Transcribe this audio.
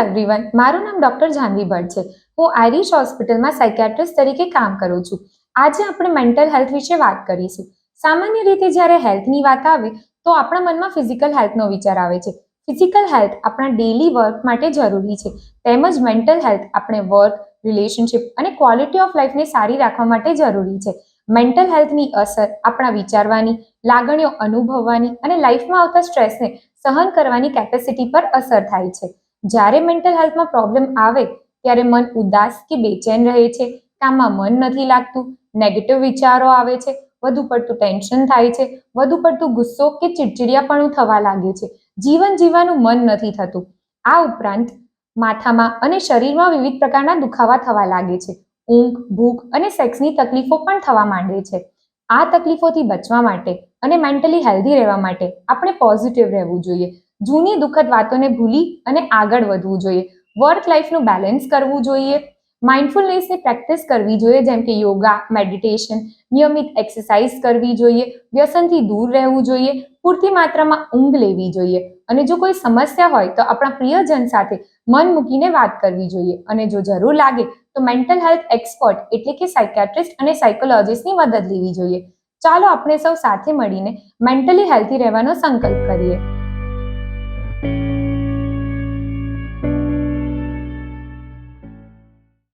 Everyone, મારું નામ doctor Janvi Bhatt છે. હું આઈરિશ હોસ્પિટલમાં સાયકેટ્રિસ્ટ તરીકે કામ કરું છું. આજે આપણે મેન્ટલ હેલ્થ વિશે વાત કરીશું. સામાન્ય રીતે જ્યારે હેલ્થની વાત આવે તો આપણા મનમાં ફિઝિકલ હેલ્થનો વિચાર આવે છે. ફિઝિકલ હેલ્થ આપણા ડેલી વર્ક માટે જરૂરી છે, તેમજ મેન્ટલ હેલ્થ આપણે વર્ક, રિલેશનશિપ અને ક્વોલિટી ઓફ લાઈફને સારી રાખવા માટે જરૂરી છે. મેન્ટલ હેલ્થની અસર આપણા વિચારવાની, લાગણીઓ અનુભવવાની અને લાઈફમાં આવતા સ્ટ્રેસને સહન કરવાની કેપેસિટી પર અસર થાય છે. જ્યારે મેન્ટલ હેલ્થમાં પ્રોબ્લેમ આવે ત્યારે મન ઉદાસ કે બેચેન રહે છે, કામમાં મન નથી લાગતું, નેગેટિવ વિચારો આવે છે, વધુ પડતું ટેન્શન થાય છે, વધુ પડતું ગુસ્સો કે ચીડચીડિયાપણું થવા લાગે છે, જીવન જીવવાનું મન નથી થતું. આ ઉપરાંત માથામાં અને શરીરમાં વિવિધ પ્રકારના દુખાવા થવા લાગે છે. ઊંઘ, ભૂખ અને સેક્સની તકલીફો પણ થવા માંડે છે. આ તકલીફોથી બચવા માટે અને મેન્ટલી હેલ્ધી રહેવા માટે આપણે પોઝિટિવ રહેવું જોઈએ. જૂની દુઃખદ વાતોને ભૂલી અને આગળ વધવું જોઈએ. વર્ક લાઈફનું બેલેન્સ કરવું જોઈએ. માઇન્ડફુલનેસની પ્રેક્ટિસ કરવી જોઈએ, જેમ કે યોગા, મેડિટેશન, નિયમિત એક્સરસાઇઝ કરવી જોઈએ. વ્યસનથી દૂર રહેવું જોઈએ. પૂરતી માત્રામાં ઊંઘ લેવી જોઈએ. અને જો કોઈ સમસ્યા હોય તો આપણા પ્રિયજન સાથે મન મૂકીને વાત કરવી જોઈએ. અને જો જરૂર લાગે તો મેન્ટલ હેલ્થ એક્સપર્ટ એટલે કે સાયકેટ્રિસ્ટ અને સાયકોલોજિસ્ટની મદદ લેવી જોઈએ. ચાલો આપણે સૌ સાથે મળીને મેન્ટલી હેલ્ધી રહેવાનો સંકલ્પ કરીએ.